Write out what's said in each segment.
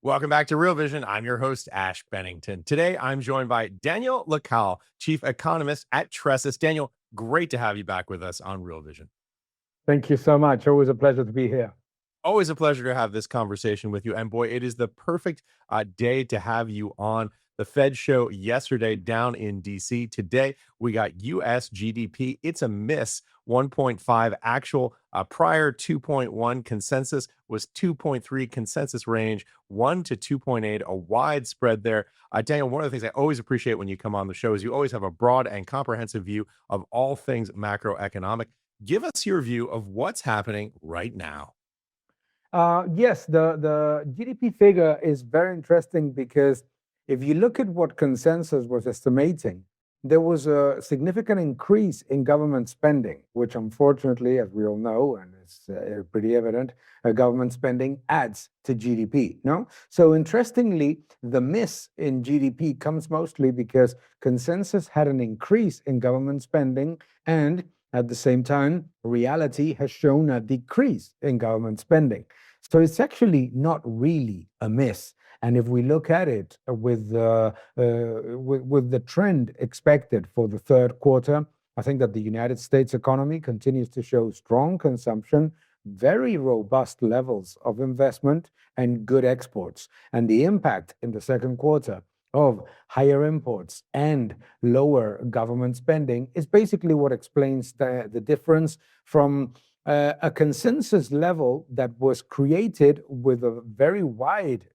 Welcome back to Real Vision. I'm your host, Ash Bennington. Today, I'm joined by Daniel Lacalle, chief economist at Tressis. Daniel, great to have you back with us on Real Vision. Thank you so much. Always a pleasure to be here. Always a pleasure to have this conversation with you. And boy, it is the perfect day to have you on. The Fed show yesterday down in DC. Today, we got US GDP. It's a miss, 1.5 actual. Prior 2.1 consensus was 2.3 consensus range, 1 to 2.8, a wide spread there. Daniel, one of the things I always appreciate when you come on the show is you always have a broad and comprehensive view of all things macroeconomic. Give us your view of what's happening right now. Yes, the GDP figure is very interesting because if you look at what consensus was estimating, there was a significant increase in government spending, which unfortunately, as we all know, and it's pretty evident, government spending adds to GDP. No, so interestingly, the miss in GDP comes mostly because consensus had an increase in government spending, and at the same time, reality has shown a decrease in government spending. So it's actually not really a miss. And if we look at it with the trend expected for the third quarter, I think that the United States economy continues to show strong consumption, very robust levels of investment, and good exports. And the impact in the second quarter of higher imports and lower government spending is basically what explains the difference from a consensus level that was created with a very wide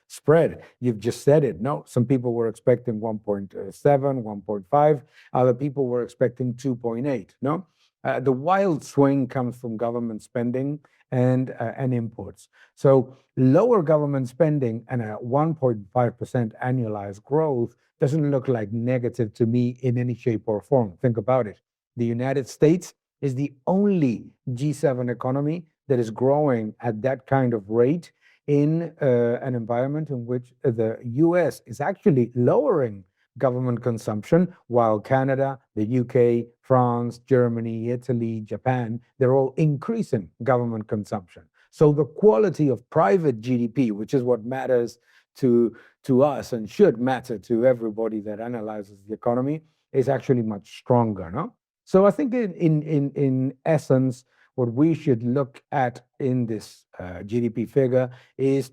spread. You've just said it. No, some people were expecting 1.7, 1.5. Other people were expecting 2.8. No, the wild swing comes from government spending and imports. So lower government spending and a 1.5% annualized growth doesn't look like negative to me in any shape or form. Think about it. The United States is the only G7 economy that is growing at that kind of rate in an environment in which the US is actually lowering government consumption, while Canada, the UK, France, Germany, Italy, Japan, they're all increasing government consumption. So the quality of private GDP, which is what matters to us and should matter to everybody that analyzes the economy, is actually much stronger, no? So I think in essence, what we should look at in this GDP figure is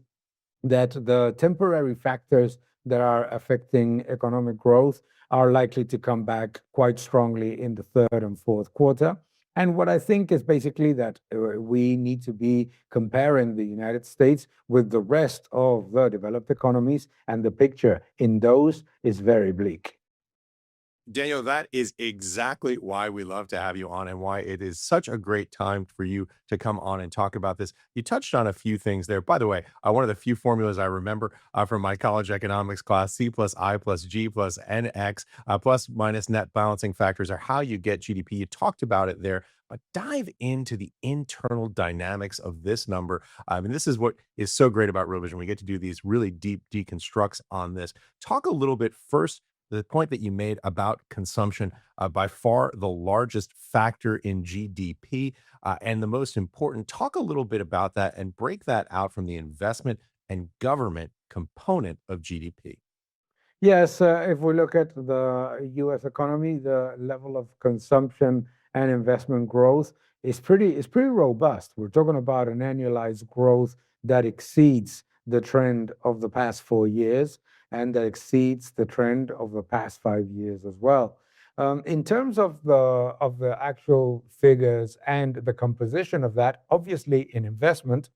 that the temporary factors that are affecting economic growth are likely to come back quite strongly in the third and fourth quarter. And what I think is basically that we need to be comparing the United States with the rest of the developed economies, and the picture in those is very bleak. Daniel, that is exactly why we love to have you on and why it is such a great time for you to come on and talk about this. You touched on a few things there. By the way, one of the few formulas I remember from my college economics class, C plus I plus G plus NX plus minus net balancing factors are how you get GDP. You talked about it there, but dive into the internal dynamics of this number. And this is what is so great about Real Vision. We get to do these really deep deconstructs on this. Talk a little bit first the point that you made about consumption, by far the largest factor in GDP, and the most important. Talk a little bit about that and break that out from the investment and government component of GDP. Yes, if we look at the US economy, the level of consumption and investment growth is pretty robust. We're talking about an annualized growth that exceeds the trend of the past 4 years and that exceeds the trend of the past 5 years as well. In terms of the actual figures and the composition of that, obviously in investment,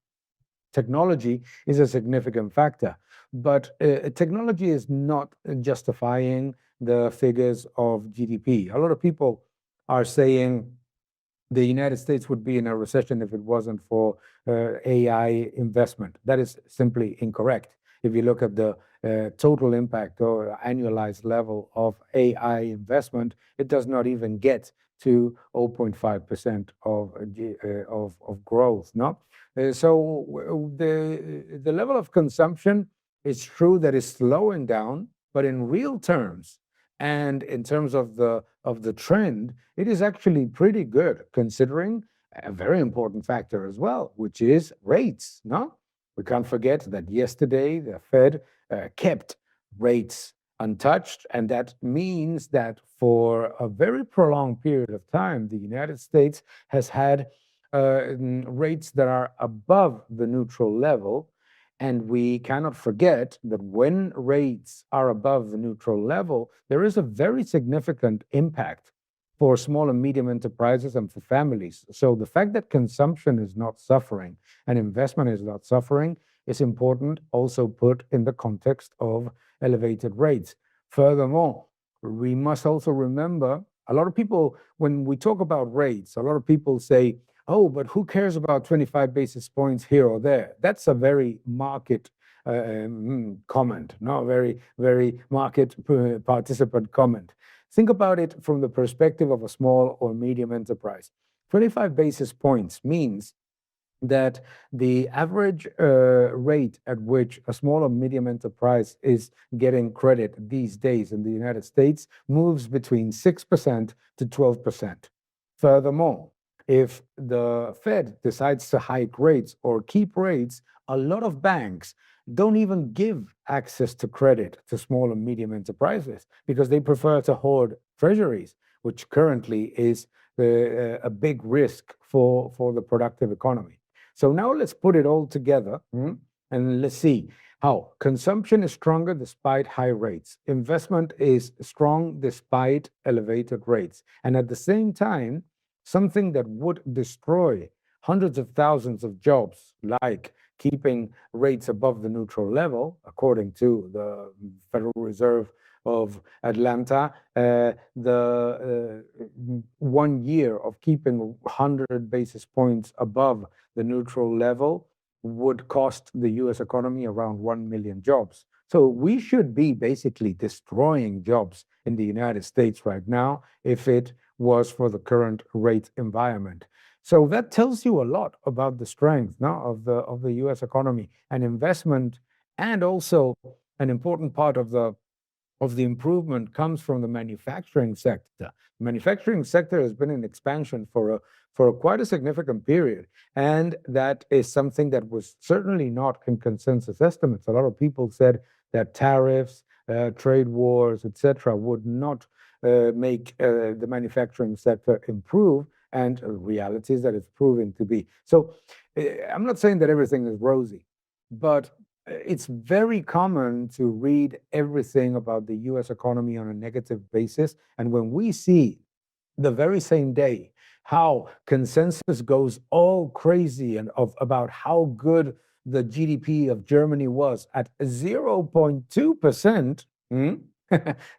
technology is a significant factor, but technology is not justifying the figures of GDP. A lot of people are saying the United States would be in a recession if it wasn't for AI investment. That is simply incorrect. If you look at the total impact or annualized level of AI investment, it does not even get to 0.5% of growth. No, the level of consumption is true that is slowing down, but in real terms and in terms of the trend, it is actually pretty good considering a very important factor as well, which is rates. No, We can't forget that yesterday the Fed kept rates untouched, and that means that for a very prolonged period of time, the United States has had rates that are above the neutral level. And we cannot forget that when rates are above the neutral level, there is a very significant impact for small and medium enterprises and for families. So the fact that consumption is not suffering and investment is not suffering is important, also put in the context of elevated rates. Furthermore, we must also remember a lot of people, when we talk about rates, a lot of people say, oh, but who cares about 25 basis points here or there? That's a very market comment, no, very, very market participant comment. Think about it from the perspective of a small or medium enterprise. 25 basis points means that the average rate at which a small or medium enterprise is getting credit these days in the United States moves between 6% to 12%. Furthermore, if the Fed decides to hike rates or keep rates, a lot of banks don't even give access to credit to small and medium enterprises because they prefer to hoard treasuries, which currently is a big risk for the productive economy. So now let's put it all together and let's see how consumption is stronger despite high rates. Investment is strong despite elevated rates. And at the same time, something that would destroy hundreds of thousands of jobs, like keeping rates above the neutral level, according to the Federal Reserve of Atlanta, the 1 year of keeping 100 basis points above the neutral level would cost the US economy around 1 million jobs. So we should be basically destroying jobs in the United States right now if it was for the current rate environment. So that tells you a lot about the strength now of the US economy and investment, and also an important part of the improvement comes from the manufacturing sector. The manufacturing sector has been in expansion for quite a significant period, and that is something that was certainly not in consensus estimates. A lot of people said that tariffs, trade wars, etc., would not make the manufacturing sector improve, and reality is that it's proving to be. So I'm not saying that everything is rosy, but it's very common to read everything about the US economy on a negative basis. And when we see the very same day how consensus goes all crazy and about how good the GDP of Germany was at 0.2%,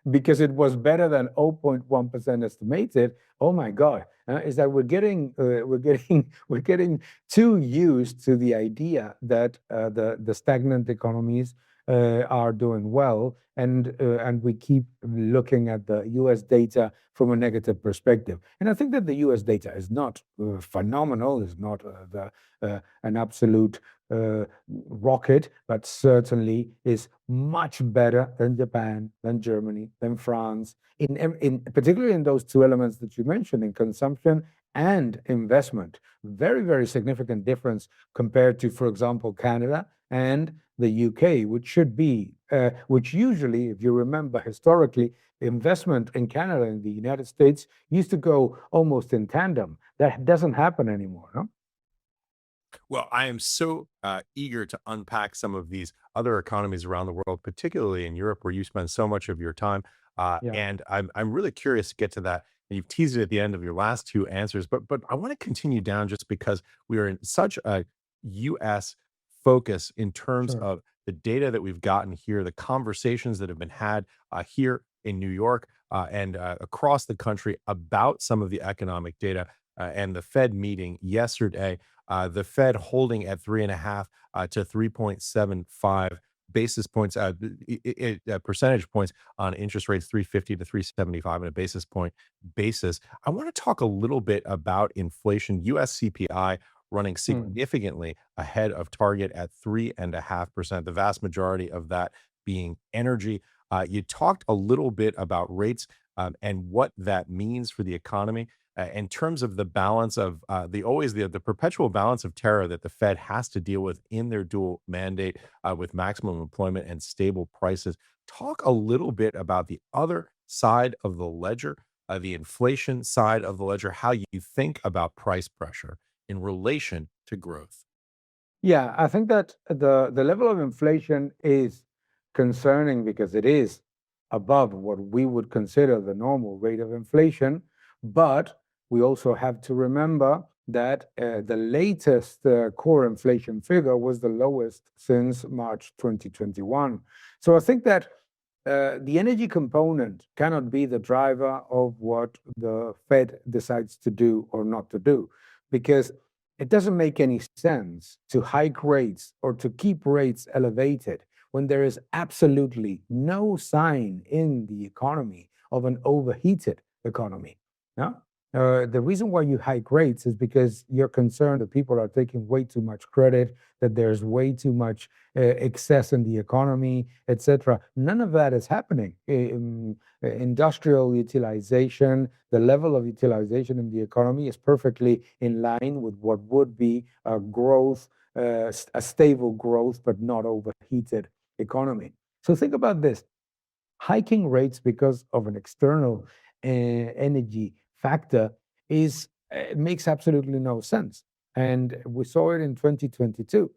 because it was better than 0.1% estimated. Oh my God! Is that we're getting too used to the idea that the stagnant economies are doing well, and we keep looking at the U.S. data from a negative perspective. And I think that the U.S. data is not phenomenal, is not an absolute rocket, but certainly is much better than Japan, than Germany, than France, in particularly in those two elements that you mentioned, in consumption and investment. Very, very significant difference compared to, for example, Canada and the UK, which usually, if you remember historically, investment in Canada and the United States used to go almost in tandem. That doesn't happen anymore, no? Well, I am so eager to unpack some of these other economies around the world, particularly in Europe, where you spend so much of your time. Yeah, And I'm really curious to get to that. And you've teased it at the end of your last two answers, but I want to continue down just because we are in such a U.S. focus in terms sure. of the data that we've gotten here, the conversations that have been had here in New York and across the country about some of the economic data and the Fed meeting yesterday. The Fed holding at 3.5 to 3.75 basis points, percentage points on interest rates, 350 to 375 on a basis point basis. I want to talk a little bit about inflation. US CPI running Mm, significantly ahead of target at 3.5%. The vast majority of that being energy. You talked a little bit about rates and what that means for the economy. in terms of the balance of the perpetual balance of terror that the Fed has to deal with in their dual mandate with maximum employment and stable prices. Talk a little bit about the other side of the ledger, the inflation side of the ledger, how you think about price pressure in relation to growth. Yeah, I think that the level of inflation is concerning because it is above what we would consider the normal rate of inflation. But we also have to remember that the latest core inflation figure was the lowest since March 2021. So I think that the energy component cannot be the driver of what the Fed decides to do or not to do, because it doesn't make any sense to hike rates or to keep rates elevated when there is absolutely no sign in the economy of an overheated economy. No? The reason why you hike rates is because you're concerned that people are taking way too much credit, that there's way too much excess in the economy, etc. None of that is happening. Industrial utilization, the level of utilization in the economy is perfectly in line with what would be a growth, a stable growth, but not overheated economy. So think about this: hiking rates because of an external energy factor is makes absolutely no sense, and we saw it in 2022.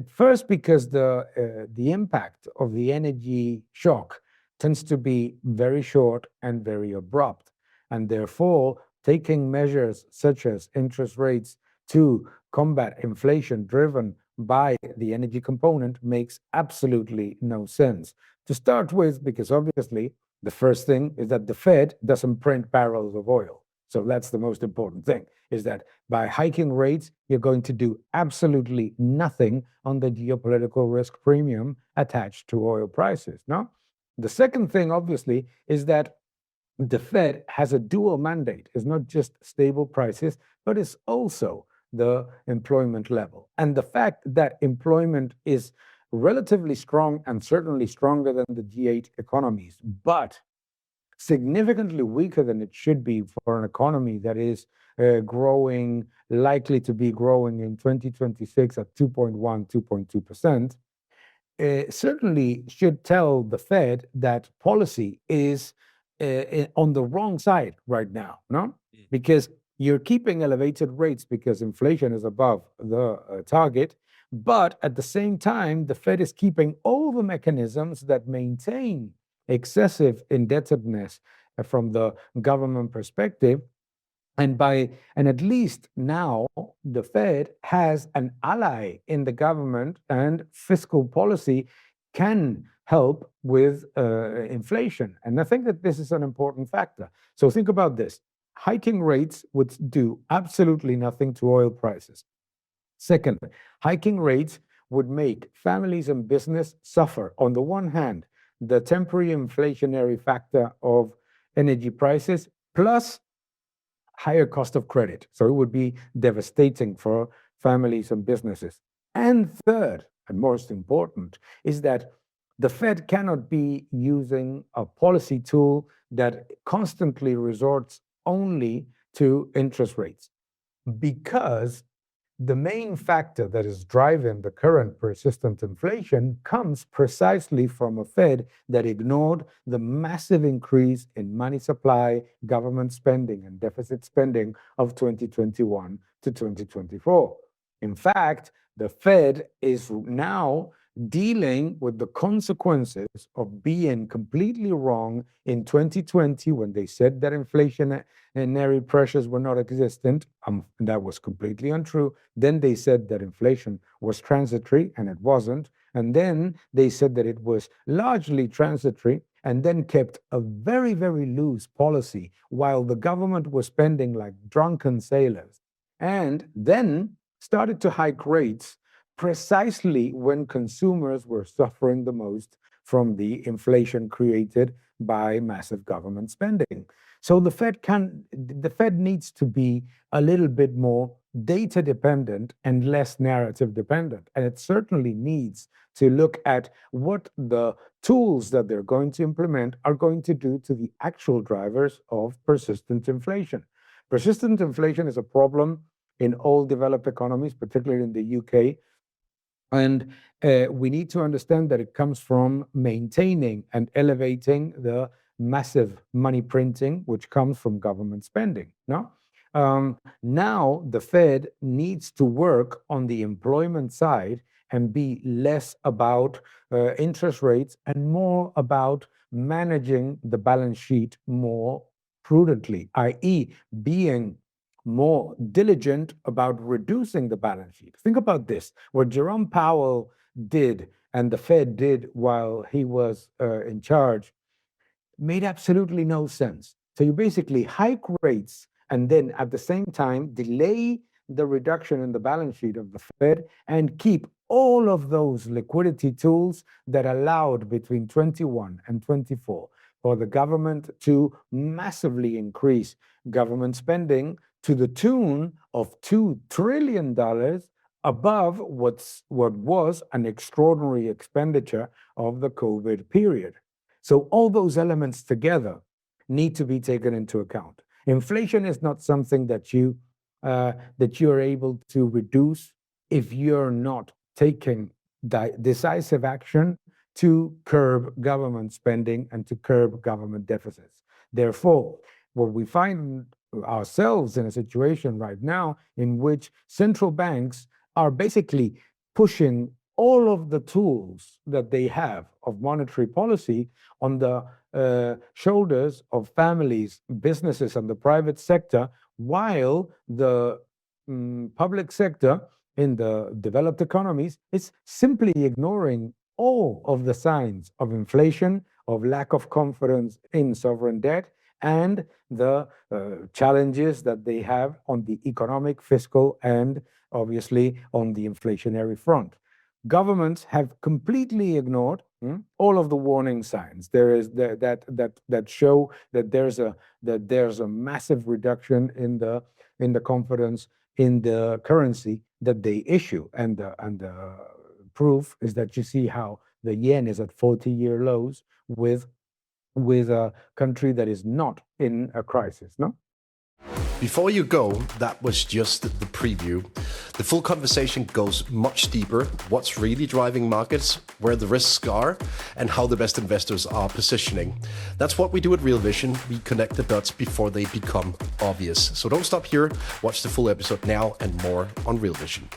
First, because the impact of the energy shock tends to be very short and very abrupt, and therefore taking measures such as interest rates to combat inflation driven by the energy component makes absolutely no sense. To start with, because obviously the first thing is that the Fed doesn't print barrels of oil. So that's the most important thing, is that by hiking rates, you're going to do absolutely nothing on the geopolitical risk premium attached to oil prices. No? The second thing, obviously, is that the Fed has a dual mandate. It's not just stable prices, but it's also the employment level. And the fact that employment is relatively strong and certainly stronger than the G8 economies, but significantly weaker than it should be for an economy that is growing, likely to be growing in 2026 at 2.1, 2.2%, certainly should tell the Fed that policy is on the wrong side right now, no? Because you're keeping elevated rates because inflation is above the target, but at the same time, the Fed is keeping all the mechanisms that maintain excessive indebtedness from the government perspective. And at least now the Fed has an ally in the government, and fiscal policy can help with inflation. And I think that this is an important factor. So think about this: hiking rates would do absolutely nothing to oil prices. Second, hiking rates would make families and business suffer. On the one hand, the temporary inflationary factor of energy prices, plus higher cost of credit. So it would be devastating for families and businesses. And third, and most important, is that the Fed cannot be using a policy tool that constantly resorts only to interest rates, because the main factor that is driving the current persistent inflation comes precisely from a Fed that ignored the massive increase in money supply, government spending, and deficit spending of 2021 to 2024. In fact, the Fed is now dealing with the consequences of being completely wrong in 2020 when they said that inflationary pressures were not existent. That was completely untrue. Then they said that inflation was transitory, and it wasn't. And then they said that it was largely transitory, and then kept a very, very loose policy while the government was spending like drunken sailors. And then started to hike rates precisely when consumers were suffering the most from the inflation created by massive government spending. So the Fed needs to be a little bit more data dependent and less narrative dependent. And it certainly needs to look at what the tools that they're going to implement are going to do to the actual drivers of persistent inflation. Persistent inflation is a problem in all developed economies, particularly in the UK. And we need to understand that it comes from maintaining and elevating the massive money printing, which comes from government spending. No? Now, the Fed needs to work on the employment side and be less about interest rates and more about managing the balance sheet more prudently, i.e., being more diligent about reducing the balance sheet. Think about this. What Jerome Powell did and the Fed did while he was in charge made absolutely no sense. So you basically hike rates and then at the same time delay the reduction in the balance sheet of the Fed and keep all of those liquidity tools that allowed between 21 and 24 for the government to massively increase government spending to the tune of $2 trillion above what was an extraordinary expenditure of the COVID period. So all those elements together need to be taken into account. Inflation is not something that you're able to reduce if you're not taking decisive action to curb government spending and to curb government deficits. Therefore, what we find ourselves in a situation right now in which central banks are basically pushing all of the tools that they have of monetary policy on the shoulders of families, businesses, and the private sector, while the public sector in the developed economies is simply ignoring all of the signs of inflation, of lack of confidence in sovereign debt, and the challenges that they have on the economic, fiscal, and obviously on the inflationary front. Governments have completely ignored all of the warning signs. There is that show that there's a massive reduction in the confidence in the currency that they issue, and the proof is that you see how the yen is at 40-year lows with a country that is not in a crisis. No. Before you go, that was just the preview. The full conversation goes much deeper. What's really driving markets, where the risks are, and how the best investors are positioning. That's what we do at Real Vision. We connect the dots before they become obvious. So don't stop here. Watch the full episode now and more on Real Vision.